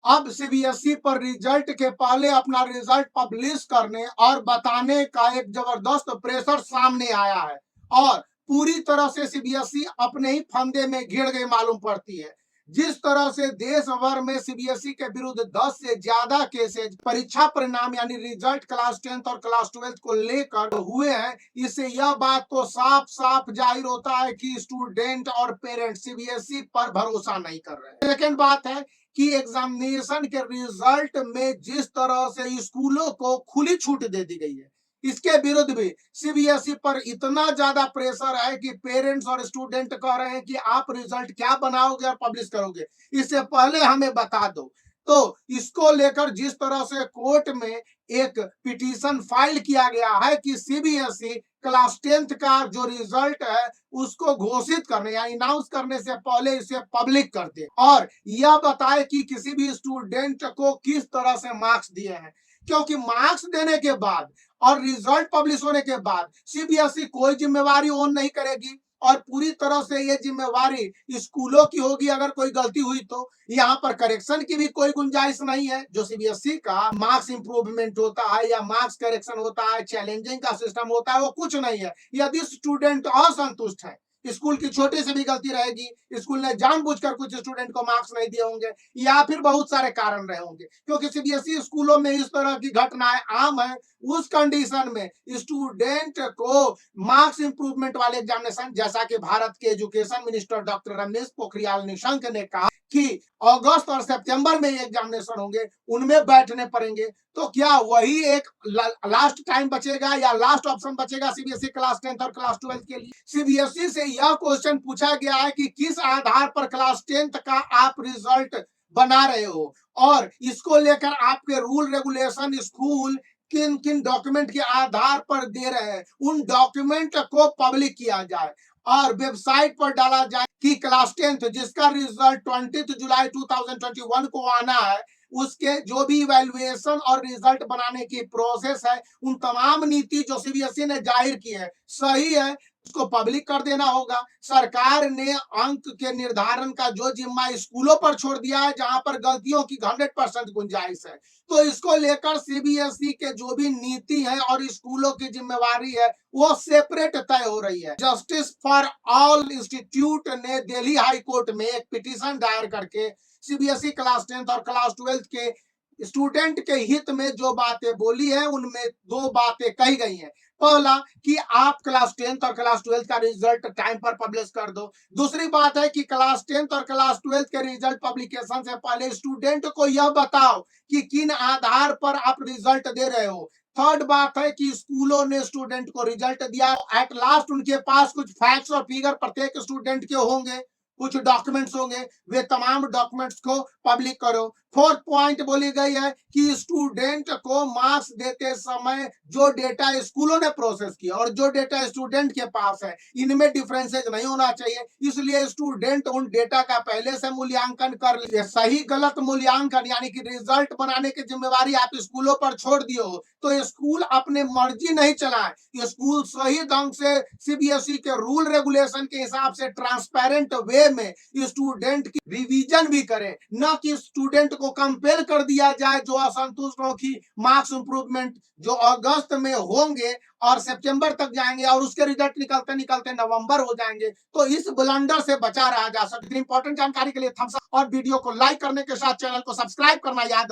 अब सीबीएसई पर रिजल्ट के पहले अपना रिजल्ट पब्लिश करने और बताने का एक जबरदस्त प्रेशर सामने आया है और पूरी तरह से सीबीएसई अपने ही फंदे में घिर गई मालूम पड़ती है। जिस तरह से देश भर में सीबीएसई के विरुद्ध 10 से ज्यादा केसेज परीक्षा परिणाम यानी रिजल्ट क्लास 10th और क्लास 12th को लेकर हुए हैं, इससे यह बात तो साफ साफ जाहिर होता है कि स्टूडेंट और पेरेंट सीबीएसई पर भरोसा नहीं कर रहे हैं। सेकेंड बात है कि एग्जामिनेशन के रिजल्ट में जिस तरह से स्कूलों को खुली छूट दे दी गई है, इसके विरुद्ध भी सीबीएसई पर इतना ज्यादा प्रेशर है कि पेरेंट्स और स्टूडेंट कह रहे हैं कि आप रिजल्ट क्या बनाओगे और पब्लिश करोगे, इससे पहले हमें बता दो। तो इसको लेकर जिस तरह से कोर्ट में एक पिटीशन फाइल किया गया है कि सीबीएसई क्लास 10th का जो रिजल्ट है उसको घोषित करने या अनाउंस करने से पहले इसे पब्लिक कर दे और यह बताए कि किसी भी स्टूडेंट को किस तरह से मार्क्स दिए हैं, क्योंकि मार्क्स देने के बाद और रिजल्ट पब्लिश होने के बाद सीबीएसई कोई जिम्मेवारी ओन नहीं करेगी और पूरी तरह से ये जिम्मेवारी स्कूलों की होगी। अगर कोई गलती हुई तो यहाँ पर करेक्शन की भी कोई गुंजाइश नहीं है। जो सीबीएसई का मार्क्स इंप्रूवमेंट होता है या मार्क्स करेक्शन होता है, चैलेंजिंग का सिस्टम होता है, वो कुछ नहीं है। यदि स्टूडेंट असंतुष्ट है, स्कूल की छोटी से भी गलती रहेगी, स्कूल ने जानबूझकर कुछ स्टूडेंट को मार्क्स नहीं दिए होंगे या फिर बहुत सारे कारण रहे होंगे, क्योंकि सीबीएसई स्कूलों में इस तरह की घटनाएं आम है। उस कंडीशन में स्टूडेंट को मार्क्स इंप्रूवमेंट वाले एग्जामिनेशन, जैसा कि भारत के education minister doctor Ramesh Pokhriyal Nishank ने कहा कि अगस्त और सितंबर में एग्जामिनेशन होंगे, उनमें बैठने पड़ेंगे, तो क्या वही एक लास्ट टाइम बचेगा या लास्ट ऑप्शन बचेगा सीबीएसई क्लास 10th और क्लास 12th के लिए? सीबीएसई से यह क्वेश्चन पूछा गया है कि किस आधार पर क्लास 10th का आप रिजल्ट बना रहे हो और इसको लेकर आपके रूल रेगुलेशन स्कूल किन किन डॉक्यूमेंट के आधार पर दे रहे हैं, उन डॉक्यूमेंट को पब्लिक किया जाए और वेबसाइट पर डाला जाए कि क्लास 10th जिसका रिजल्ट 20 जुलाई 2021 को आना है, उसके जो भी इवैल्यूएशन और रिजल्ट बनाने की प्रोसेस है, उन तमाम नीति जो सीबीएसई ने जाहिर की है सही है, उसको पब्लिक कर देना होगा। सरकार ने अंक के निर्धारण का जो जिम्मा स्कूलों पर छोड़ दिया है, जहां पर गलतियों की 100% गुंजाइश है, तो इसको लेकर सीबीएसई के जो भी नीति है और स्कूलों की जिम्मेवारी है वो सेपरेट तय हो रही है। जस्टिस फॉर ऑल इंस्टीट्यूट ने दिल्ली हाई कोर्ट में एक पिटीशन दायर करके सीबीएसई क्लास 10th और क्लास 12th के स्टूडेंट के हित में जो बातें बोली है, उनमें दो बातें कही गई हैं। पहला कि आप क्लास 10th और क्लास 12th का रिजल्ट टाइम पर पब्लिश कर दो। दूसरी बात है कि क्लास 10th और क्लास 12th के रिजल्ट पब्लिकेशन से पहले स्टूडेंट को यह बताओ कि किन आधार पर आप रिजल्ट दे रहे हो। थर्ड बात है कि स्कूलों ने स्टूडेंट को रिजल्ट दिया, एट लास्ट उनके पास कुछ फैक्ट्स और फिगर प्रत्येक स्टूडेंट के होंगे, कुछ डॉक्यूमेंट्स होंगे, वे तमाम डॉक्यूमेंट्स को पब्लिक करो। फोर्थ पॉइंट बोली गई है कि स्टूडेंट को मार्क्स देते समय जो डेटा स्कूलों ने प्रोसेस किया और जो डेटा स्टूडेंट के पास है, इनमें डिफरेंसेज नहीं होना चाहिए, इसलिए स्टूडेंट उन डेटा का पहले से मूल्यांकन कर ले। सही गलत मूल्यांकन यानी कि रिजल्ट बनाने की जिम्मेवारी आप स्कूलों पर छोड़ दिए हो, तो स्कूल अपने मर्जी नहीं चलाए, स्कूल सही ढंग से सीबीएसई के रूल रेगुलेशन के हिसाब से ट्रांसपेरेंट वे में स्टूडेंट की रिवीजन भी करे, न कि स्टूडेंट को कंपेल कर दिया जाए जो असंतुष्ट हो कि मार्क्स इंप्रूवमेंट जो अगस्त में होंगे और सितंबर तक जाएंगे और उसके रिजल्ट निकलते निकलते नवंबर हो जाएंगे, तो इस ब्लंडर से बचा रहा जा सकता है। इंपॉर्टेंट जानकारी के लिए थम्स अप और वीडियो को लाइक करने के साथ चैनल को सब्सक्राइब करना याद रखें।